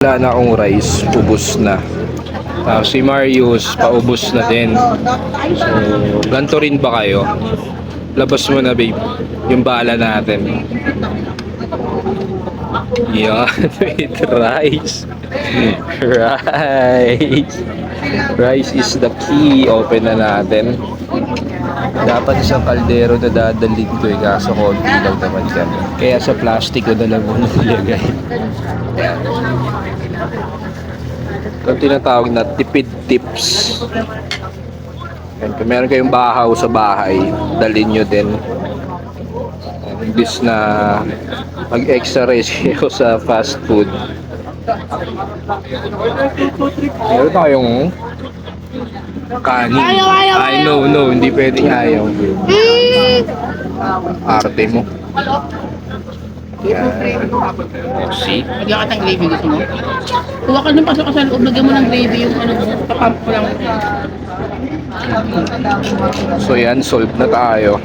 Wala na akong rice, ubos na. Si Marius, paubos na din. So, ganito rin ba kayo? Labas mo na, babe. Yung bala natin. Yan, with rice. Rice. Rice is the key. Open na natin. Dapat isang kaldero na dadalhin ko kaso konti lang naman kami. Kaya sa plastic ko na lang muna nilagay. Ayan. Ito tinatawag na tipid tips. Ayan, kung meron kayong bahaw sa bahay, dalhin nyo din. Imbis na mag-extra ratio sa fast food. Meron tayong kanin. Ay, no, hindi pwedeng ayaw. Arte mo. Yan. See? Lagyan ka ng gravy, gusto mo? Kuha ka nung pasok ka sa loob, lagyan mo ng gravy yung ano mo, papamp ko lang. So yan, solve na tayo.